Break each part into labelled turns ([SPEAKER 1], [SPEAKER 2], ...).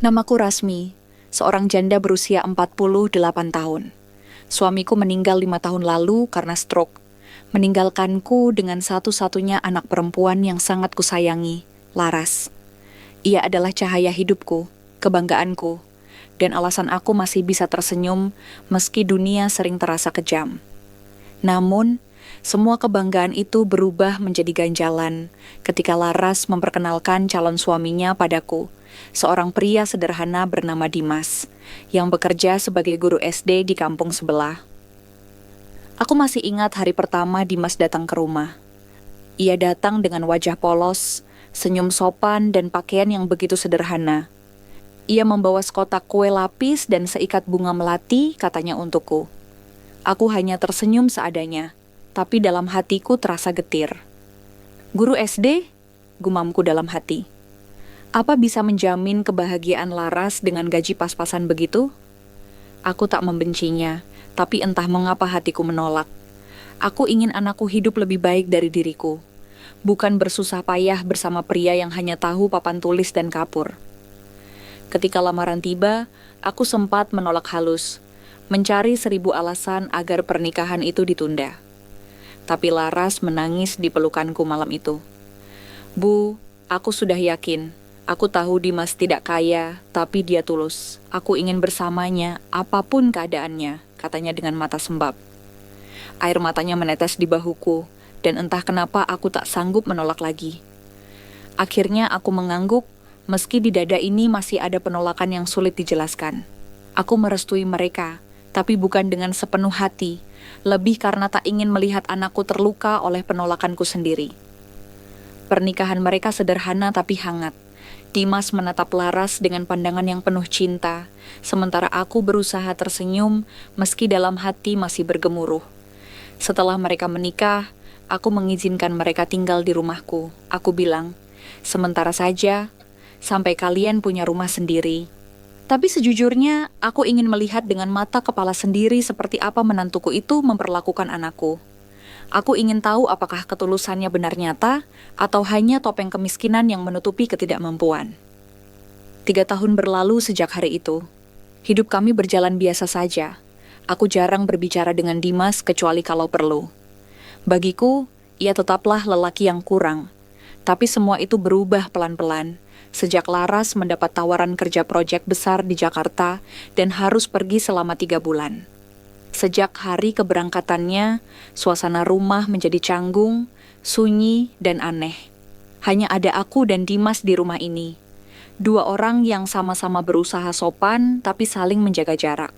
[SPEAKER 1] Namaku Rasmi, seorang janda berusia 48 tahun. Suamiku meninggal 5 tahun lalu karena stroke, meninggalkanku dengan satu-satunya anak perempuan yang sangat kusayangi, Laras. Ia adalah cahaya hidupku, kebanggaanku, dan alasan aku masih bisa tersenyum meski dunia sering terasa kejam. Namun, semua kebanggaan itu berubah menjadi ganjalan ketika Laras memperkenalkan calon suaminya padaku, seorang pria sederhana bernama Dimas, yang bekerja sebagai guru SD di kampung sebelah. Aku masih ingat hari pertama Dimas datang ke rumah. Ia datang dengan wajah polos, senyum sopan, dan pakaian yang begitu sederhana. Ia membawa sekotak kue lapis dan seikat bunga melati, katanya untukku. Aku hanya tersenyum seadanya, tapi dalam hatiku terasa getir. Guru SD? Gumamku dalam hati. Apa bisa menjamin kebahagiaan Laras dengan gaji pas-pasan begitu? Aku tak membencinya, tapi entah mengapa hatiku menolak. Aku ingin anakku hidup lebih baik dari diriku, bukan bersusah payah bersama pria yang hanya tahu papan tulis dan kapur. Ketika lamaran tiba, aku sempat menolak halus, mencari 1000 alasan agar pernikahan itu ditunda. Tapi Laras menangis di pelukanku malam itu. Bu, aku sudah yakin. Aku tahu Dimas tidak kaya, tapi dia tulus. Aku ingin bersamanya, apapun keadaannya, katanya dengan mata sembab. Air matanya menetes di bahuku, dan entah kenapa aku tak sanggup menolak lagi. Akhirnya aku mengangguk, meski di dada ini masih ada penolakan yang sulit dijelaskan. Aku merestui mereka, tapi bukan dengan sepenuh hati, lebih karena tak ingin melihat anakku terluka oleh penolakanku sendiri. Pernikahan mereka sederhana tapi hangat. Dimas menatap Laras dengan pandangan yang penuh cinta, sementara aku berusaha tersenyum meski dalam hati masih bergemuruh. Setelah mereka menikah, aku mengizinkan mereka tinggal di rumahku. Aku bilang, sementara saja, sampai kalian punya rumah sendiri. Tapi sejujurnya, aku ingin melihat dengan mata kepala sendiri seperti apa menantuku itu memperlakukan anakku. Aku ingin tahu apakah ketulusannya benar nyata atau hanya topeng kemiskinan yang menutupi ketidakmampuan. 3 tahun berlalu sejak hari itu. Hidup kami berjalan biasa saja. Aku jarang berbicara dengan Dimas kecuali kalau perlu. Bagiku, ia tetaplah lelaki yang kurang. Tapi semua itu berubah pelan-pelan sejak Laras mendapat tawaran kerja proyek besar di Jakarta dan harus pergi selama 3 bulan. Sejak hari keberangkatannya, suasana rumah menjadi canggung, sunyi, dan aneh. Hanya ada aku dan Dimas di rumah ini. 2 orang yang sama-sama berusaha sopan, tapi saling menjaga jarak.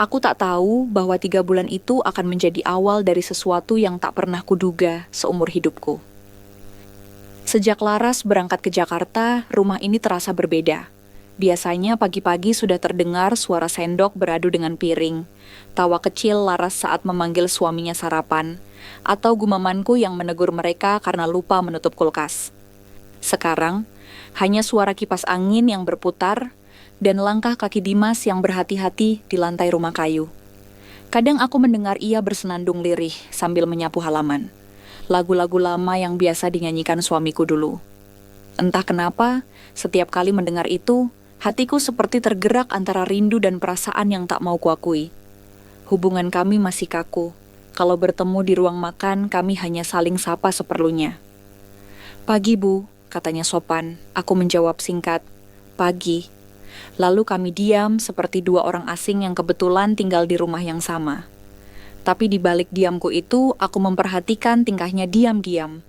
[SPEAKER 1] Aku tak tahu bahwa 3 bulan itu akan menjadi awal dari sesuatu yang tak pernah kuduga seumur hidupku. Sejak Laras berangkat ke Jakarta, rumah ini terasa berbeda. Biasanya pagi-pagi sudah terdengar suara sendok beradu dengan piring, tawa kecil Laras saat memanggil suaminya sarapan, atau gumamanku yang menegur mereka karena lupa menutup kulkas. Sekarang, hanya suara kipas angin yang berputar dan langkah kaki Dimas yang berhati-hati di lantai rumah kayu. Kadang aku mendengar ia bersenandung lirih sambil menyapu halaman. Lagu-lagu lama yang biasa dinyanyikan suamiku dulu. Entah kenapa, setiap kali mendengar itu, hatiku seperti tergerak antara rindu dan perasaan yang tak mau kuakui. Hubungan kami masih kaku. Kalau bertemu di ruang makan, kami hanya saling sapa seperlunya. Pagi, Bu, katanya sopan. Aku menjawab singkat, pagi. Lalu kami diam seperti 2 orang asing yang kebetulan tinggal di rumah yang sama. Tapi di balik diamku itu, aku memperhatikan tingkahnya diam-diam.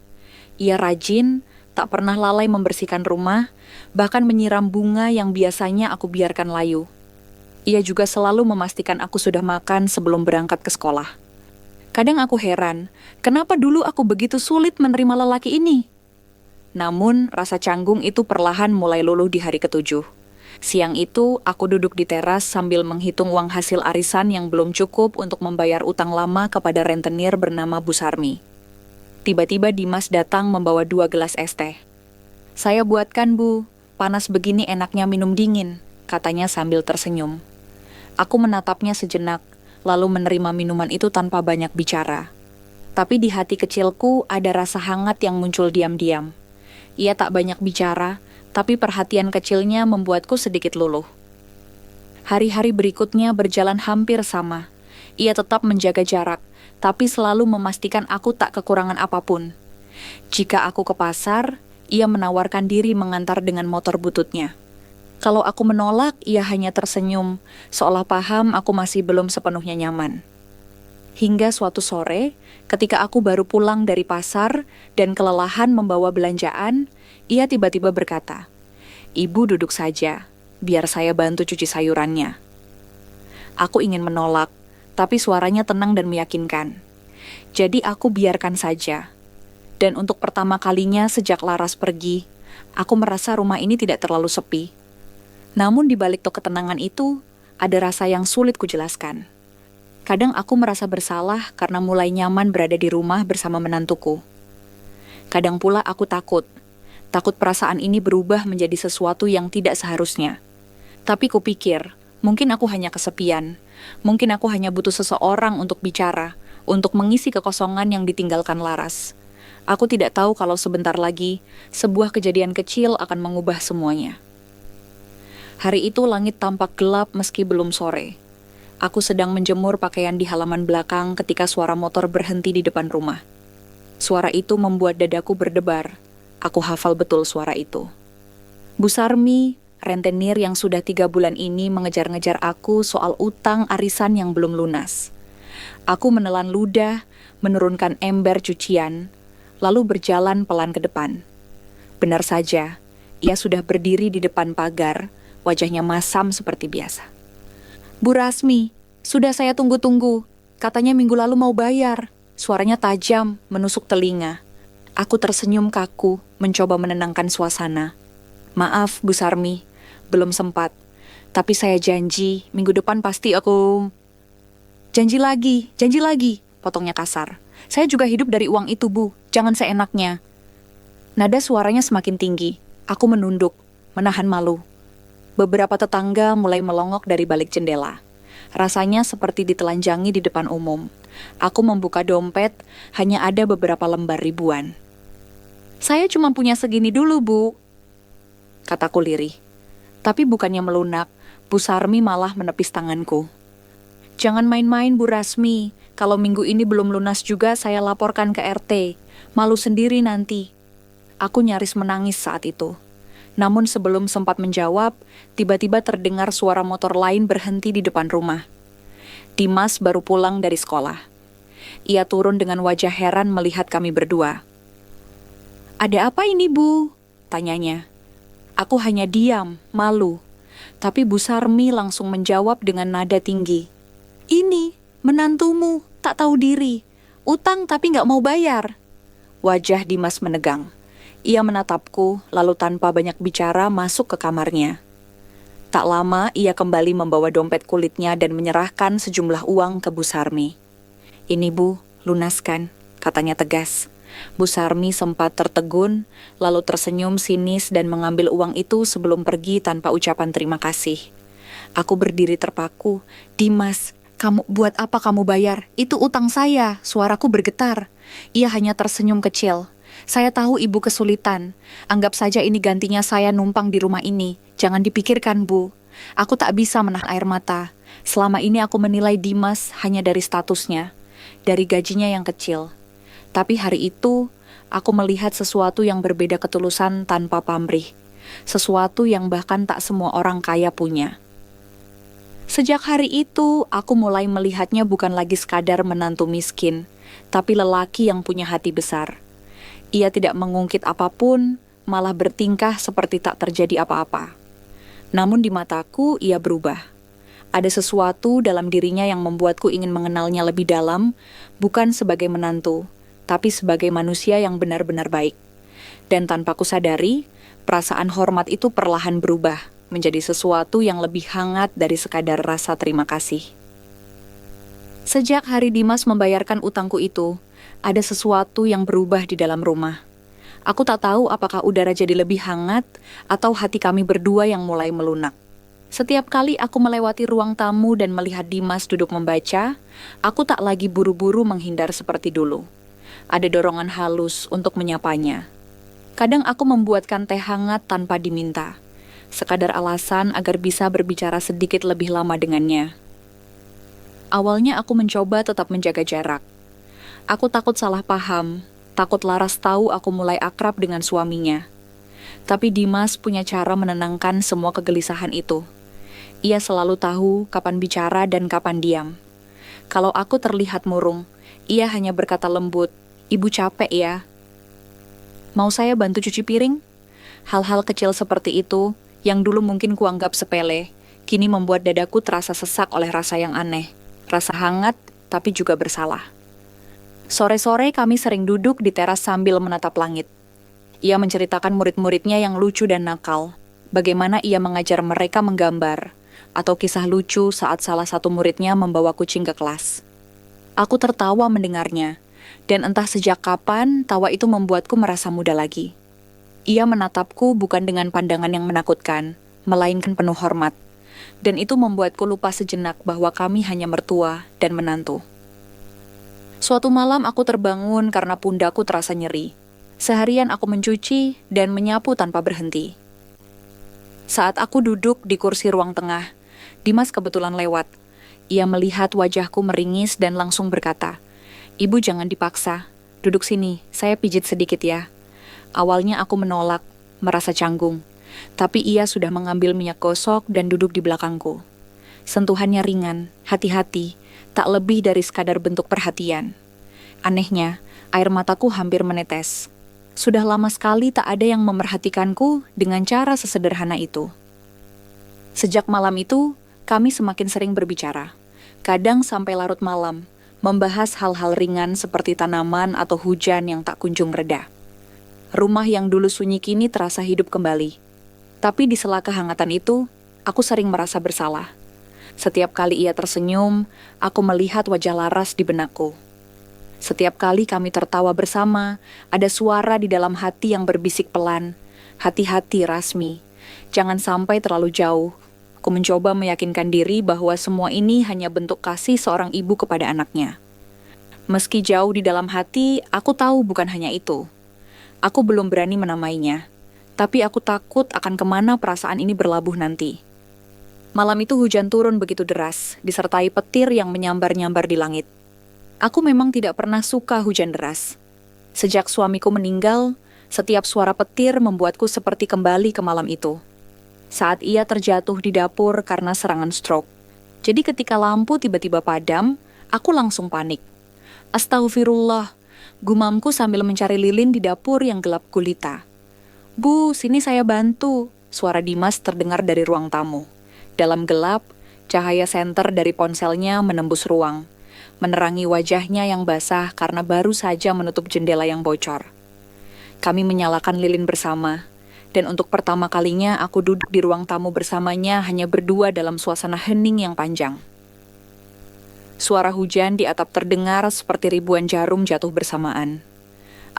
[SPEAKER 1] Ia rajin, tak pernah lalai membersihkan rumah, bahkan menyiram bunga yang biasanya aku biarkan layu. Ia juga selalu memastikan aku sudah makan sebelum berangkat ke sekolah. Kadang aku heran, kenapa dulu aku begitu sulit menerima lelaki ini? Namun, rasa canggung itu perlahan mulai luluh di hari ke-7. Siang itu, aku duduk di teras sambil menghitung uang hasil arisan yang belum cukup untuk membayar utang lama kepada rentenir bernama Bu Sarmi. Tiba-tiba Dimas datang membawa 2 gelas es teh. Saya buatkan, Bu. Panas begini enaknya minum dingin, katanya sambil tersenyum. Aku menatapnya sejenak, lalu menerima minuman itu tanpa banyak bicara. Tapi di hati kecilku ada rasa hangat yang muncul diam-diam. Ia tak banyak bicara, Tapi perhatian kecilnya membuatku sedikit luluh. Hari-hari berikutnya berjalan hampir sama. Ia tetap menjaga jarak, tapi selalu memastikan aku tak kekurangan apapun. Jika aku ke pasar, ia menawarkan diri mengantar dengan motor bututnya. Kalau aku menolak, ia hanya tersenyum, seolah paham aku masih belum sepenuhnya nyaman. Hingga suatu sore, ketika aku baru pulang dari pasar dan kelelahan membawa belanjaan, ia tiba-tiba berkata, "Ibu duduk saja, biar saya bantu cuci sayurannya." Aku ingin menolak, tapi suaranya tenang dan meyakinkan. Jadi aku biarkan saja. Dan untuk pertama kalinya sejak Laras pergi, aku merasa rumah ini tidak terlalu sepi. Namun di balik ketenangan itu, ada rasa yang sulit kujelaskan. Kadang aku merasa bersalah karena mulai nyaman berada di rumah bersama menantuku. Kadang pula aku takut perasaan ini berubah menjadi sesuatu yang tidak seharusnya. Tapi kupikir, mungkin aku hanya kesepian, mungkin aku hanya butuh seseorang untuk bicara, untuk mengisi kekosongan yang ditinggalkan Laras. Aku tidak tahu kalau sebentar lagi, sebuah kejadian kecil akan mengubah semuanya. Hari itu langit tampak gelap meski belum sore. Aku sedang menjemur pakaian di halaman belakang ketika suara motor berhenti di depan rumah. Suara itu membuat dadaku berdebar. Aku hafal betul suara itu. Bu Sarmi, rentenir yang sudah 3 bulan ini mengejar-ngejar aku soal utang arisan yang belum lunas. Aku menelan ludah, menurunkan ember cucian, lalu berjalan pelan ke depan. Benar saja, ia sudah berdiri di depan pagar, wajahnya masam seperti biasa. "Bu Rasmi, sudah saya tunggu-tunggu. Katanya minggu lalu mau bayar." Suaranya tajam, menusuk telinga. Aku tersenyum kaku, mencoba menenangkan suasana. "Maaf, Bu Sarmi, belum sempat. Tapi saya janji, minggu depan pasti aku..." Janji lagi, potongnya kasar. "Saya juga hidup dari uang itu, Bu. Jangan seenaknya." Nada suaranya semakin tinggi. Aku menunduk, menahan malu. Beberapa tetangga mulai melongok dari balik jendela. Rasanya seperti ditelanjangi di depan umum. Aku membuka dompet, hanya ada beberapa lembar ribuan. "Saya cuma punya segini dulu, Bu," kataku lirih. Tapi bukannya melunak, Bu Sarmi malah menepis tanganku. "Jangan main-main, Bu Rasmi. Kalau minggu ini belum lunas juga, saya laporkan ke RT. Malu sendiri nanti." Aku nyaris menangis saat itu. Namun sebelum sempat menjawab, tiba-tiba terdengar suara motor lain berhenti di depan rumah. Dimas baru pulang dari sekolah. Ia turun dengan wajah heran melihat kami berdua. "Ada apa ini, Bu?" tanyanya. Aku hanya diam, malu. Tapi Bu Sarmi langsung menjawab dengan nada tinggi. "Ini, menantumu, tak tahu diri. Utang tapi nggak mau bayar." Wajah Dimas menegang. Ia menatapku, lalu tanpa banyak bicara masuk ke kamarnya. Tak lama, ia kembali membawa dompet kulitnya dan menyerahkan sejumlah uang ke Bu Sarmi. "Ini, Bu, lunaskan," katanya tegas. Bu Sarmi sempat tertegun, lalu tersenyum sinis dan mengambil uang itu sebelum pergi tanpa ucapan terima kasih. Aku berdiri terpaku. "Dimas, buat apa kamu bayar? Itu utang saya." Suaraku bergetar. Ia hanya tersenyum kecil. "Saya tahu ibu kesulitan. Anggap saja ini gantinya saya numpang di rumah ini. Jangan dipikirkan, Bu. Aku tak bisa menahan air mata. Selama ini aku menilai Dimas hanya dari statusnya, dari gajinya yang kecil. Tapi hari itu, aku melihat sesuatu yang berbeda ketulusan tanpa pamrih. Sesuatu yang bahkan tak semua orang kaya punya. Sejak hari itu, aku mulai melihatnya bukan lagi sekadar menantu miskin, tapi lelaki yang punya hati besar. Ia tidak mengungkit apapun, malah bertingkah seperti tak terjadi apa-apa. Namun di mataku, ia berubah. Ada sesuatu dalam dirinya yang membuatku ingin mengenalnya lebih dalam, bukan sebagai menantu, tapi sebagai manusia yang benar-benar baik. Dan tanpa kusadari, perasaan hormat itu perlahan berubah menjadi sesuatu yang lebih hangat dari sekadar rasa terima kasih. Sejak hari Dimas membayarkan utangku itu, ada sesuatu yang berubah di dalam rumah. Aku tak tahu apakah udara jadi lebih hangat atau hati kami berdua yang mulai melunak. Setiap kali aku melewati ruang tamu dan melihat Dimas duduk membaca, aku tak lagi buru-buru menghindar seperti dulu. Ada dorongan halus untuk menyapanya. Kadang aku membuatkan teh hangat tanpa diminta, sekadar alasan agar bisa berbicara sedikit lebih lama dengannya. Awalnya aku mencoba tetap menjaga jarak. Aku takut salah paham, takut Laras tahu aku mulai akrab dengan suaminya. Tapi Dimas punya cara menenangkan semua kegelisahan itu. Ia selalu tahu kapan bicara dan kapan diam. Kalau aku terlihat murung, ia hanya berkata lembut, "Ibu capek ya. Mau saya bantu cuci piring?" Hal-hal kecil seperti itu, yang dulu mungkin kuanggap sepele, kini membuat dadaku terasa sesak oleh rasa yang aneh. Rasa hangat, tapi juga bersalah. Sore-sore kami sering duduk di teras sambil menatap langit. Ia menceritakan murid-muridnya yang lucu dan nakal, bagaimana ia mengajar mereka menggambar, atau kisah lucu saat salah satu muridnya membawa kucing ke kelas. Aku tertawa mendengarnya, dan entah sejak kapan tawa itu membuatku merasa muda lagi. Ia menatapku bukan dengan pandangan yang menakutkan, melainkan penuh hormat, dan itu membuatku lupa sejenak bahwa kami hanya mertua dan menantu. Suatu malam aku terbangun karena pundakku terasa nyeri. Seharian aku mencuci dan menyapu tanpa berhenti. Saat aku duduk di kursi ruang tengah, Dimas kebetulan lewat. Ia melihat wajahku meringis dan langsung berkata, "Ibu jangan dipaksa, duduk sini, saya pijit sedikit ya." Awalnya aku menolak, merasa canggung. Tapi ia sudah mengambil minyak gosok dan duduk di belakangku. Sentuhannya ringan, hati-hati, tak lebih dari sekadar bentuk perhatian. Anehnya, air mataku hampir menetes. Sudah lama sekali tak ada yang memerhatikanku dengan cara sesederhana itu. Sejak malam itu, kami semakin sering berbicara. Kadang sampai larut malam, membahas hal-hal ringan seperti tanaman atau hujan yang tak kunjung reda. Rumah yang dulu sunyi kini terasa hidup kembali. Tapi di sela kehangatan itu, aku sering merasa bersalah. Setiap kali ia tersenyum, aku melihat wajah Laras di benakku. Setiap kali kami tertawa bersama, ada suara di dalam hati yang berbisik pelan, "Hati-hati, Rasmi. Jangan sampai terlalu jauh." Aku mencoba meyakinkan diri bahwa semua ini hanya bentuk kasih seorang ibu kepada anaknya. Meski jauh di dalam hati, aku tahu bukan hanya itu. Aku belum berani menamainya, tapi aku takut akan kemana perasaan ini berlabuh nanti. Malam itu hujan turun begitu deras, disertai petir yang menyambar-nyambar di langit. Aku memang tidak pernah suka hujan deras. Sejak suamiku meninggal, setiap suara petir membuatku seperti kembali ke malam itu. Saat ia terjatuh di dapur karena serangan stroke. Jadi ketika lampu tiba-tiba padam, aku langsung panik. Astagfirullah, gumamku sambil mencari lilin di dapur yang gelap gulita. "Bu, sini saya bantu," suara Dimas terdengar dari ruang tamu. Dalam gelap, cahaya senter dari ponselnya menembus ruang, menerangi wajahnya yang basah karena baru saja menutup jendela yang bocor. Kami menyalakan lilin bersama, dan untuk pertama kalinya aku duduk di ruang tamu bersamanya hanya berdua dalam suasana hening yang panjang. Suara hujan di atap terdengar seperti ribuan jarum jatuh bersamaan.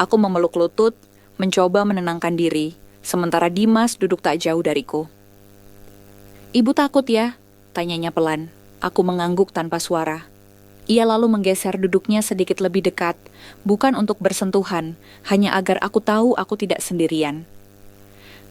[SPEAKER 1] Aku memeluk lutut, mencoba menenangkan diri, sementara Dimas duduk tak jauh dariku. "Ibu takut ya?" tanyanya pelan. Aku mengangguk tanpa suara. Ia lalu menggeser duduknya sedikit lebih dekat, bukan untuk bersentuhan, hanya agar aku tahu aku tidak sendirian.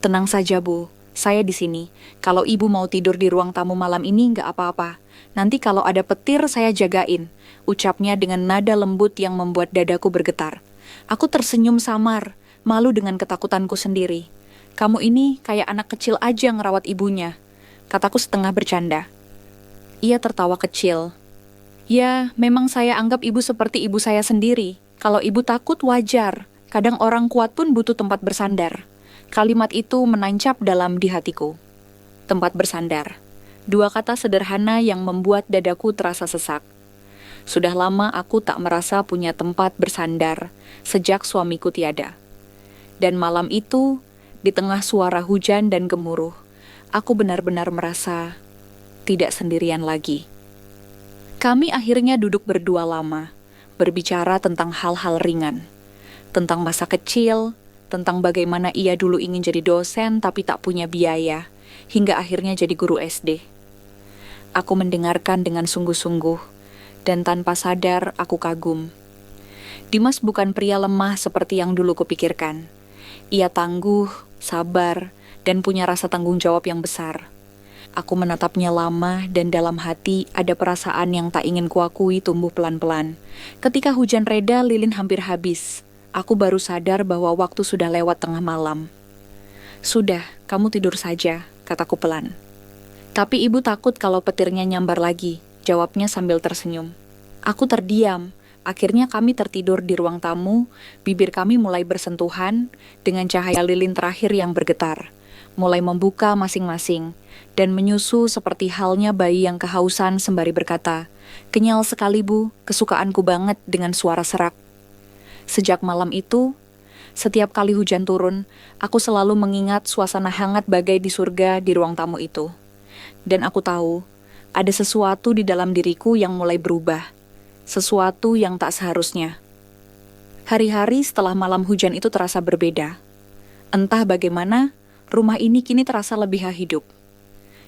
[SPEAKER 1] "Tenang saja, Bu. Saya di sini. Kalau Ibu mau tidur di ruang tamu malam ini nggak apa-apa. Nanti kalau ada petir saya jagain," ucapnya dengan nada lembut yang membuat dadaku bergetar. Aku tersenyum samar, malu dengan ketakutanku sendiri. "Kamu ini kayak anak kecil aja ngerawat ibunya," kataku setengah bercanda. Ia tertawa kecil. "Ya, memang saya anggap ibu seperti ibu saya sendiri. Kalau ibu takut wajar. Kadang orang kuat pun butuh tempat bersandar." Kalimat itu menancap dalam di hatiku. Tempat bersandar. Dua kata sederhana yang membuat dadaku terasa sesak. Sudah lama aku tak merasa punya tempat bersandar sejak suamiku tiada. Dan malam itu, di tengah suara hujan dan gemuruh, aku benar-benar merasa tidak sendirian lagi. Kami akhirnya duduk berdua lama, berbicara tentang hal-hal ringan. Tentang masa kecil, tentang bagaimana ia dulu ingin jadi dosen tapi tak punya biaya, hingga akhirnya jadi guru SD. Aku mendengarkan dengan sungguh-sungguh, dan tanpa sadar aku kagum. Dimas bukan pria lemah seperti yang dulu kupikirkan. Ia tangguh, sabar, dan punya rasa tanggung jawab yang besar. Aku menatapnya lama dan dalam hati ada perasaan yang tak ingin kuakui tumbuh pelan-pelan. Ketika hujan reda, lilin hampir habis. Aku baru sadar bahwa waktu sudah lewat tengah malam. "Sudah, kamu tidur saja," kataku pelan. "Tapi ibu takut kalau petirnya nyambar lagi," jawabnya sambil tersenyum. Aku terdiam. Akhirnya kami tertidur di ruang tamu, bibir kami mulai bersentuhan dengan cahaya lilin terakhir yang bergetar, mulai membuka masing-masing, dan menyusu seperti halnya bayi yang kehausan sembari berkata, "Kenyal sekali bu, kesukaanku banget," dengan suara serak. Sejak malam itu, setiap kali hujan turun, aku selalu mengingat suasana hangat bagai di surga di ruang tamu itu. Dan aku tahu, ada sesuatu di dalam diriku yang mulai berubah. Sesuatu yang tak seharusnya. Hari-hari setelah malam hujan itu terasa berbeda. Entah bagaimana, rumah ini kini terasa lebih hidup.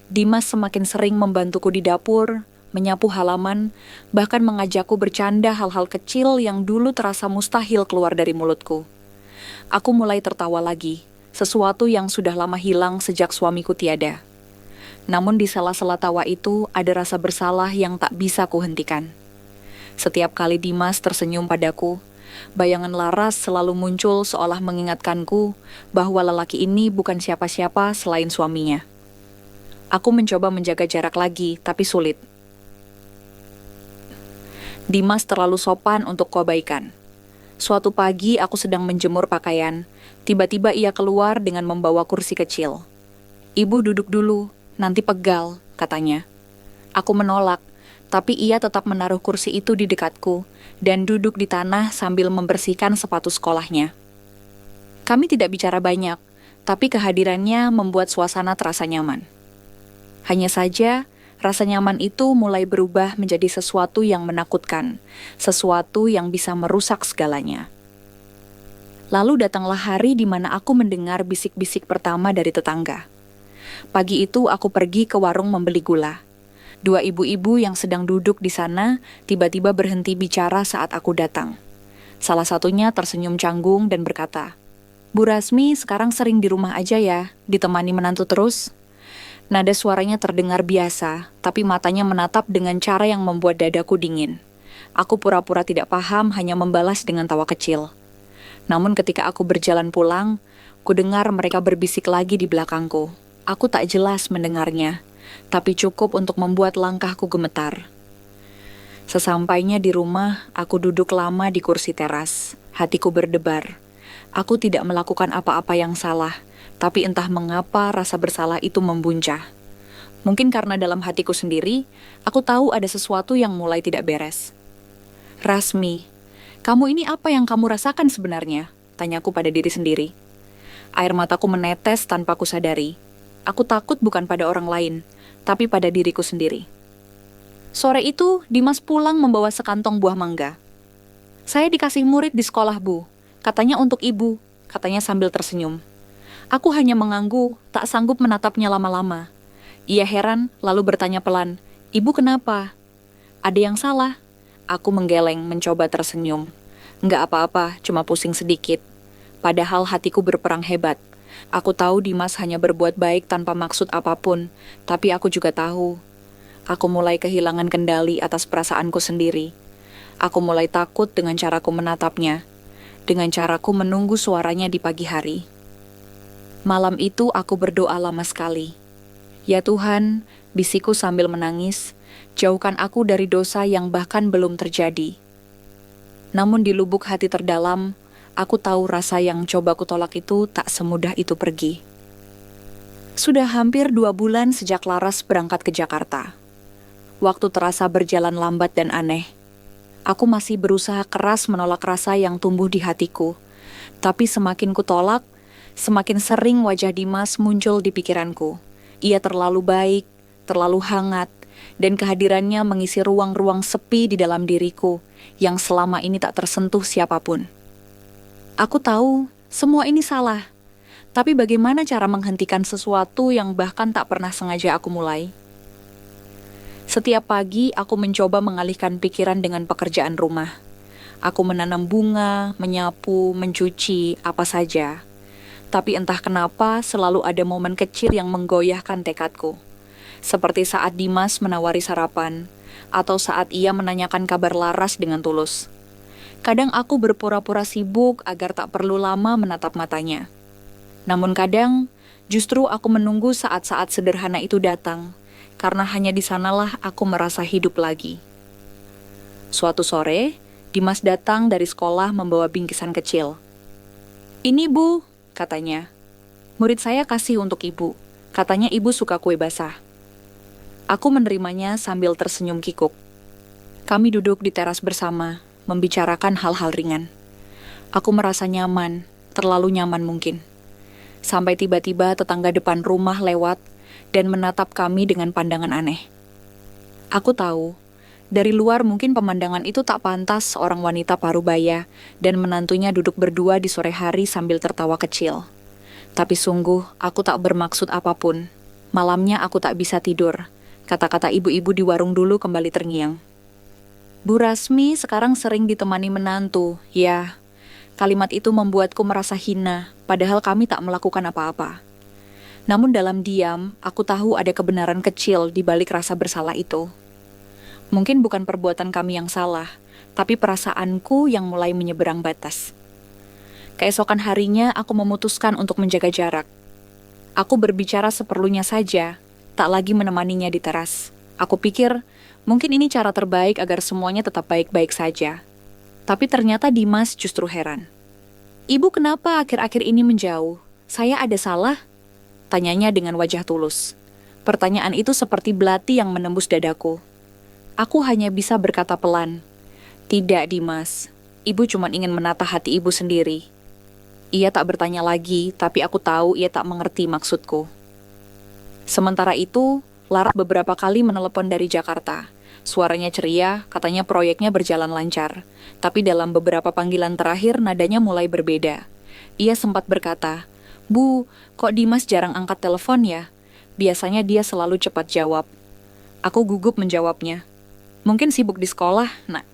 [SPEAKER 1] Dimas semakin sering membantuku di dapur, menyapu halaman, bahkan mengajakku bercanda hal-hal kecil yang dulu terasa mustahil keluar dari mulutku. Aku mulai tertawa lagi, sesuatu yang sudah lama hilang sejak suamiku tiada. Namun di sela-sela tawa itu ada rasa bersalah yang tak bisa kuhentikan. Setiap kali Dimas tersenyum padaku, bayangan laras selalu muncul seolah mengingatkanku bahwa lelaki ini bukan siapa-siapa selain suaminya. Aku mencoba menjaga jarak lagi, tapi sulit. Dimas terlalu sopan untuk kebaikan. Suatu pagi aku sedang menjemur pakaian, tiba-tiba ia keluar dengan membawa kursi kecil. "Ibu duduk dulu, nanti pegal," katanya. Aku menolak. Tapi ia tetap menaruh kursi itu di dekatku dan duduk di tanah sambil membersihkan sepatu sekolahnya. Kami tidak bicara banyak, tapi kehadirannya membuat suasana terasa nyaman. Hanya saja, rasa nyaman itu mulai berubah menjadi sesuatu yang menakutkan, sesuatu yang bisa merusak segalanya. Lalu datanglah hari di mana aku mendengar bisik-bisik pertama dari tetangga. Pagi itu aku pergi ke warung membeli gula. Dua ibu-ibu yang sedang duduk di sana tiba-tiba berhenti bicara saat aku datang. Salah satunya tersenyum canggung dan berkata, "Bu Rasmi sekarang sering di rumah aja ya, ditemani menantu terus?" Nada suaranya terdengar biasa, tapi matanya menatap dengan cara yang membuat dadaku dingin. Aku pura-pura tidak paham, hanya membalas dengan tawa kecil. Namun ketika aku berjalan pulang, ku dengar mereka berbisik lagi di belakangku. Aku tak jelas mendengarnya, tapi cukup untuk membuat langkahku gemetar. Sesampainya di rumah, aku duduk lama di kursi teras. Hatiku berdebar. Aku tidak melakukan apa-apa yang salah, tapi entah mengapa rasa bersalah itu membuncah. Mungkin karena dalam hatiku sendiri, aku tahu ada sesuatu yang mulai tidak beres. "Rasmi, kamu ini apa yang kamu rasakan sebenarnya?" tanyaku pada diri sendiri. Air mataku menetes tanpa kusadari. Aku takut bukan pada orang lain, tapi pada diriku sendiri. Sore itu, Dimas pulang membawa sekantong buah mangga. "Saya dikasih murid di sekolah, Bu. Katanya untuk ibu," katanya sambil tersenyum. Aku hanya mengangguk, tak sanggup menatapnya lama-lama. Ia heran, lalu bertanya pelan, "Ibu kenapa?" "Ada yang salah?" Aku menggeleng, mencoba tersenyum. "Enggak apa-apa, cuma pusing sedikit." Padahal hatiku berperang hebat. Aku tahu Dimas hanya berbuat baik tanpa maksud apapun, tapi aku juga tahu. Aku mulai kehilangan kendali atas perasaanku sendiri. Aku mulai takut dengan caraku menatapnya, dengan caraku menunggu suaranya di pagi hari. Malam itu aku berdoa lama sekali. "Ya Tuhan," bisikku sambil menangis, "jauhkan aku dari dosa yang bahkan belum terjadi." Namun di lubuk hati terdalam, aku tahu rasa yang coba kutolak itu tak semudah itu pergi. Sudah hampir 2 bulan sejak Laras berangkat ke Jakarta. Waktu terasa berjalan lambat dan aneh. Aku masih berusaha keras menolak rasa yang tumbuh di hatiku. Tapi semakin kutolak, semakin sering wajah Dimas muncul di pikiranku. Ia terlalu baik, terlalu hangat, dan kehadirannya mengisi ruang-ruang sepi di dalam diriku yang selama ini tak tersentuh siapapun. Aku tahu, semua ini salah. Tapi bagaimana cara menghentikan sesuatu yang bahkan tak pernah sengaja aku mulai? Setiap pagi, aku mencoba mengalihkan pikiran dengan pekerjaan rumah. Aku menanam bunga, menyapu, mencuci, apa saja. Tapi entah kenapa selalu ada momen kecil yang menggoyahkan tekadku. Seperti saat Dimas menawari sarapan, atau saat ia menanyakan kabar Laras dengan tulus. Kadang aku berpura-pura sibuk agar tak perlu lama menatap matanya. Namun kadang, justru aku menunggu saat-saat sederhana itu datang, karena hanya di sanalah aku merasa hidup lagi. Suatu sore, Dimas datang dari sekolah membawa bingkisan kecil. "Ini, Bu," katanya. "Murid saya kasih untuk Ibu. Katanya Ibu suka kue basah." Aku menerimanya sambil tersenyum kikuk. Kami duduk di teras bersama, membicarakan hal-hal ringan. Aku merasa nyaman, terlalu nyaman mungkin. Sampai tiba-tiba tetangga depan rumah lewat dan menatap kami dengan pandangan aneh. Aku tahu, dari luar mungkin pemandangan itu tak pantas seorang wanita parubaya dan menantunya duduk berdua di sore hari sambil tertawa kecil. Tapi sungguh, aku tak bermaksud apapun. Malamnya aku tak bisa tidur. Kata-kata ibu-ibu di warung dulu kembali terngiang. "Bu Rasmi sekarang sering ditemani menantu, ya." Kalimat itu membuatku merasa hina, padahal kami tak melakukan apa-apa. Namun dalam diam, aku tahu ada kebenaran kecil di balik rasa bersalah itu. Mungkin bukan perbuatan kami yang salah, tapi perasaanku yang mulai menyeberang batas. Keesokan harinya, aku memutuskan untuk menjaga jarak. Aku berbicara seperlunya saja, tak lagi menemaninya di teras. Aku pikir, mungkin ini cara terbaik agar semuanya tetap baik-baik saja. Tapi ternyata Dimas justru heran. "Ibu kenapa akhir-akhir ini menjauh? Saya ada salah?" Tanyanya dengan wajah tulus. Pertanyaan itu seperti belati yang menembus dadaku. Aku hanya bisa berkata pelan, "Tidak, Dimas. Ibu cuma ingin menata hati ibu sendiri." Ia tak bertanya lagi, tapi aku tahu ia tak mengerti maksudku. Sementara itu, Laras beberapa kali menelepon dari Jakarta. Suaranya ceria, katanya proyeknya berjalan lancar. Tapi dalam beberapa panggilan terakhir, nadanya mulai berbeda. Ia sempat berkata, "Bu, kok Dimas jarang angkat telepon ya? Biasanya dia selalu cepat jawab." Aku gugup menjawabnya. "Mungkin sibuk di sekolah, Nak."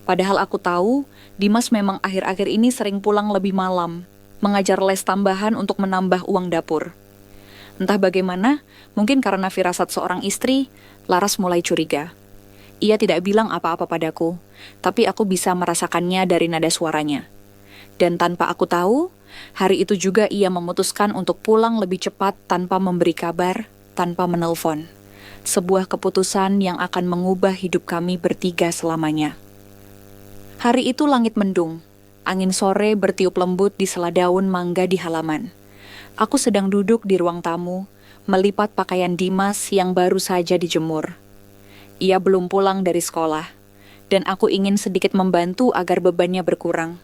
[SPEAKER 1] Padahal aku tahu, Dimas memang akhir-akhir ini sering pulang lebih malam, mengajar les tambahan untuk menambah uang dapur. Entah bagaimana, mungkin karena firasat seorang istri, Laras mulai curiga. Ia tidak bilang apa-apa padaku, tapi aku bisa merasakannya dari nada suaranya. Dan tanpa aku tahu, hari itu juga ia memutuskan untuk pulang lebih cepat tanpa memberi kabar, tanpa menelpon. Sebuah keputusan yang akan mengubah hidup kami bertiga selamanya. Hari itu langit mendung, angin sore bertiup lembut di sela daun mangga di halaman. Aku sedang duduk di ruang tamu, melipat pakaian Dimas yang baru saja dijemur. Ia belum pulang dari sekolah, dan aku ingin sedikit membantu agar bebannya berkurang.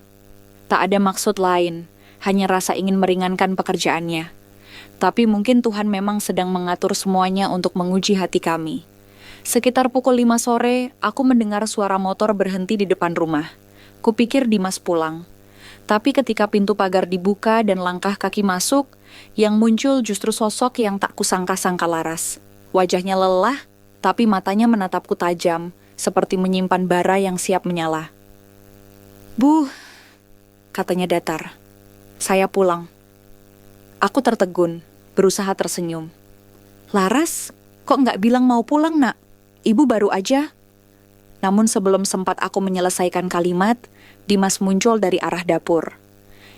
[SPEAKER 1] Tak ada maksud lain, hanya rasa ingin meringankan pekerjaannya. Tapi mungkin Tuhan memang sedang mengatur semuanya untuk menguji hati kami. Sekitar pukul 5 sore, aku mendengar suara motor berhenti di depan rumah. Kupikir Dimas pulang. Tapi ketika pintu pagar dibuka dan langkah kaki masuk, yang muncul justru sosok yang tak kusangka-sangka Laras. Wajahnya lelah, tapi matanya menatapku tajam, seperti menyimpan bara yang siap menyala. "Bu," katanya datar. "Saya pulang." Aku tertegun, berusaha tersenyum. "Laras, kok nggak bilang mau pulang, Nak? Ibu baru aja." Namun sebelum sempat aku menyelesaikan kalimat, Dimas muncul dari arah dapur.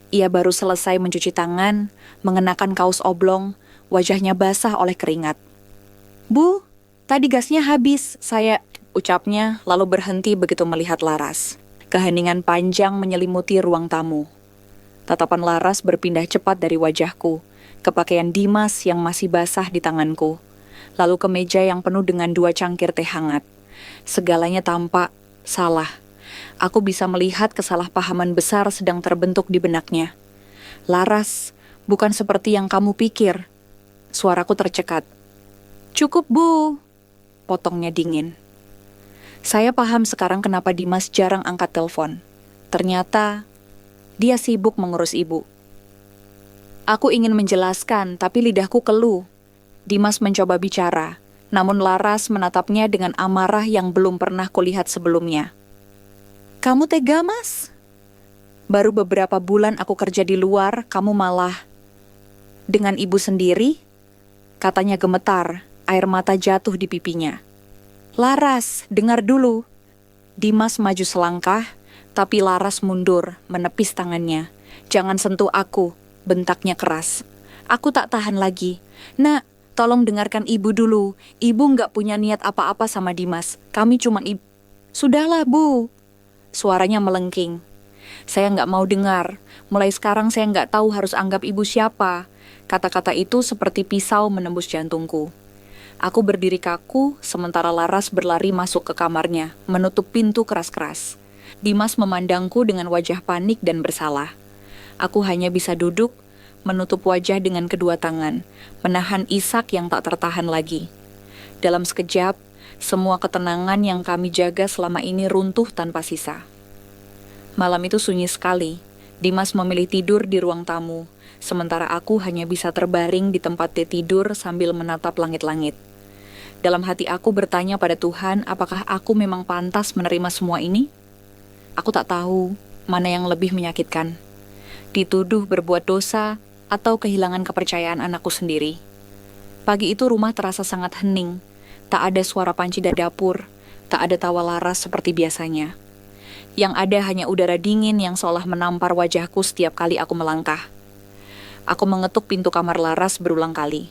[SPEAKER 1] Ia baru selesai mencuci tangan, mengenakan kaos oblong, wajahnya basah oleh keringat. "Bu, tadi gasnya habis, ucapnya lalu berhenti begitu melihat Laras. Keheningan panjang menyelimuti ruang tamu. Tatapan Laras berpindah cepat dari wajahku, ke pakaian Dimas yang masih basah di tanganku, lalu ke meja yang penuh dengan 2 cangkir teh hangat. Segalanya tampak salah. Aku bisa melihat kesalahpahaman besar sedang terbentuk di benaknya. "Laras, bukan seperti yang kamu pikir." Suaraku tercekat. "Cukup, Bu," potongnya dingin. Saya paham sekarang kenapa Dimas jarang angkat telepon. Ternyata dia sibuk mengurus ibu. Aku ingin menjelaskan, tapi lidahku keluh. Dimas mencoba bicara, namun Laras menatapnya dengan amarah yang belum pernah kulihat sebelumnya. "Kamu tega, Mas?" Baru beberapa bulan aku kerja di luar, kamu malah dengan ibu sendiri? Katanya gemetar, air mata jatuh di pipinya. Laras, dengar dulu. Dimas maju selangkah, tapi Laras mundur, menepis tangannya. Jangan sentuh aku, bentaknya keras. Aku tak tahan lagi. Nak, tolong dengarkan ibu dulu. Ibu nggak punya niat apa-apa sama Dimas. Kami cuma ibu. Sudahlah, Bu. Suaranya melengking. Saya nggak mau dengar. Mulai sekarang saya nggak tahu harus anggap ibu siapa. Kata-kata itu seperti pisau menembus jantungku. Aku berdiri kaku, sementara Laras berlari masuk ke kamarnya, menutup pintu keras-keras. Dimas memandangku dengan wajah panik dan bersalah. Aku hanya bisa duduk, menutup wajah dengan kedua tangan, menahan isak yang tak tertahan lagi. Dalam sekejap, semua ketenangan yang kami jaga selama ini runtuh tanpa sisa. Malam itu sunyi sekali. Dimas memilih tidur di ruang tamu, sementara aku hanya bisa terbaring di tempat dia tidur sambil menatap langit-langit. Dalam hati aku bertanya pada Tuhan, apakah aku memang pantas menerima semua ini? Aku tak tahu mana yang lebih menyakitkan. Dituduh berbuat dosa atau kehilangan kepercayaan anakku sendiri. Pagi itu rumah terasa sangat hening. Tak ada suara panci dari dapur, tak ada tawa Laras seperti biasanya. Yang ada hanya udara dingin yang seolah menampar wajahku setiap kali aku melangkah. Aku mengetuk pintu kamar Laras berulang kali.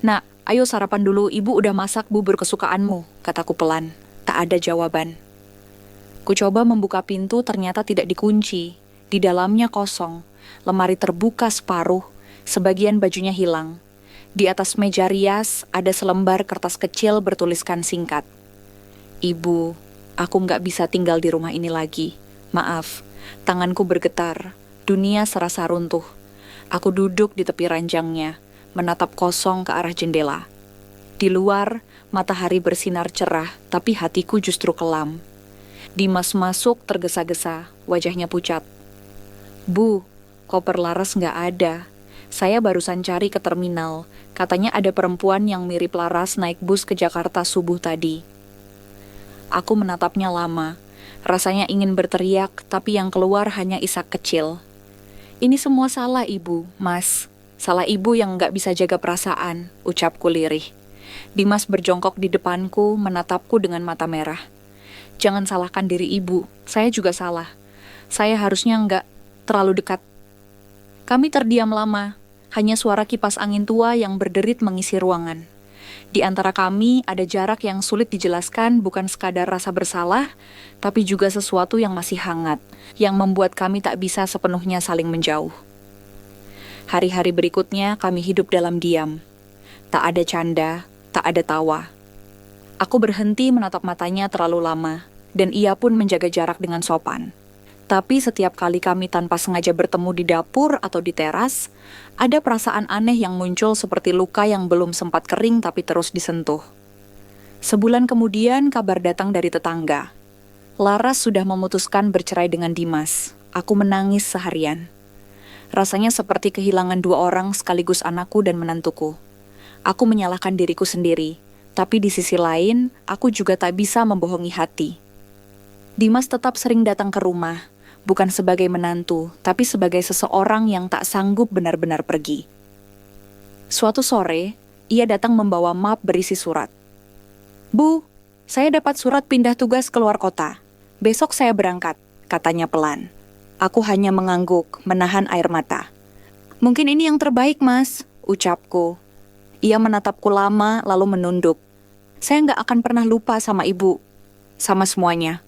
[SPEAKER 1] Nak, ayo sarapan dulu, ibu udah masak bubur kesukaanmu, kataku pelan. Tak ada jawaban. Ku coba membuka pintu, ternyata tidak dikunci. Di dalamnya kosong, lemari terbuka separuh, sebagian bajunya hilang. Di atas meja rias ada selembar kertas kecil bertuliskan singkat. Ibu, aku nggak bisa tinggal di rumah ini lagi. Maaf, tanganku bergetar, dunia serasa runtuh. Aku duduk di tepi ranjangnya, menatap kosong ke arah jendela. Di luar, matahari bersinar cerah, tapi hatiku justru kelam. Dimas masuk tergesa-gesa, wajahnya pucat. Bu, koper Laras nggak ada. Saya barusan cari ke terminal. Katanya ada perempuan yang mirip Laras naik bus ke Jakarta subuh tadi. Aku menatapnya lama. Rasanya ingin berteriak, tapi yang keluar hanya isak kecil. Ini semua salah ibu, Mas. Salah ibu yang nggak bisa jaga perasaan, ucapku lirih. Dimas berjongkok di depanku, menatapku dengan mata merah. Jangan salahkan diri ibu, saya juga salah. Saya harusnya nggak terlalu dekat. Kami terdiam lama, hanya suara kipas angin tua yang berderit mengisi ruangan. Di antara kami ada jarak yang sulit dijelaskan, bukan sekadar rasa bersalah, tapi juga sesuatu yang masih hangat, yang membuat kami tak bisa sepenuhnya saling menjauh. Hari-hari berikutnya kami hidup dalam diam. Tak ada canda, tak ada tawa. Aku berhenti menatap matanya terlalu lama, dan ia pun menjaga jarak dengan sopan. Tapi setiap kali kami tanpa sengaja bertemu di dapur atau di teras, ada perasaan aneh yang muncul seperti luka yang belum sempat kering tapi terus disentuh. Sebulan kemudian kabar datang dari tetangga. Laras sudah memutuskan bercerai dengan Dimas. Aku menangis seharian. Rasanya seperti kehilangan dua orang sekaligus anakku dan menantuku. Aku menyalahkan diriku sendiri, tapi di sisi lain, aku juga tak bisa membohongi hati. Dimas tetap sering datang ke rumah, bukan sebagai menantu, tapi sebagai seseorang yang tak sanggup benar-benar pergi. Suatu sore, ia datang membawa map berisi surat. Bu, saya dapat surat pindah tugas keluar kota. Besok saya berangkat, katanya pelan. Aku hanya mengangguk, menahan air mata. Mungkin ini yang terbaik, Mas, ucapku. Ia menatapku lama, lalu menunduk. Saya nggak akan pernah lupa sama ibu, sama semuanya.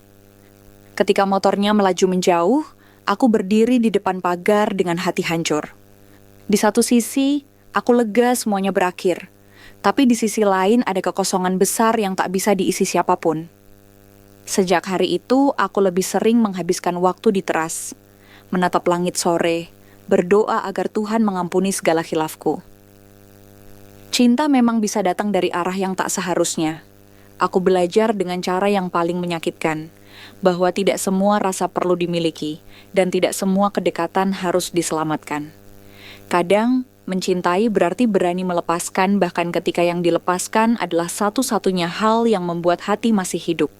[SPEAKER 1] Ketika motornya melaju menjauh, aku berdiri di depan pagar dengan hati hancur. Di satu sisi, aku lega semuanya berakhir. Tapi di sisi lain ada kekosongan besar yang tak bisa diisi siapapun. Sejak hari itu, aku lebih sering menghabiskan waktu di teras, menatap langit sore, berdoa agar Tuhan mengampuni segala khilafku. Cinta memang bisa datang dari arah yang tak seharusnya. Aku belajar dengan cara yang paling menyakitkan, bahwa tidak semua rasa perlu dimiliki, dan tidak semua kedekatan harus diselamatkan. Kadang, mencintai berarti berani melepaskan, bahkan ketika yang dilepaskan adalah satu-satunya hal yang membuat hati masih hidup.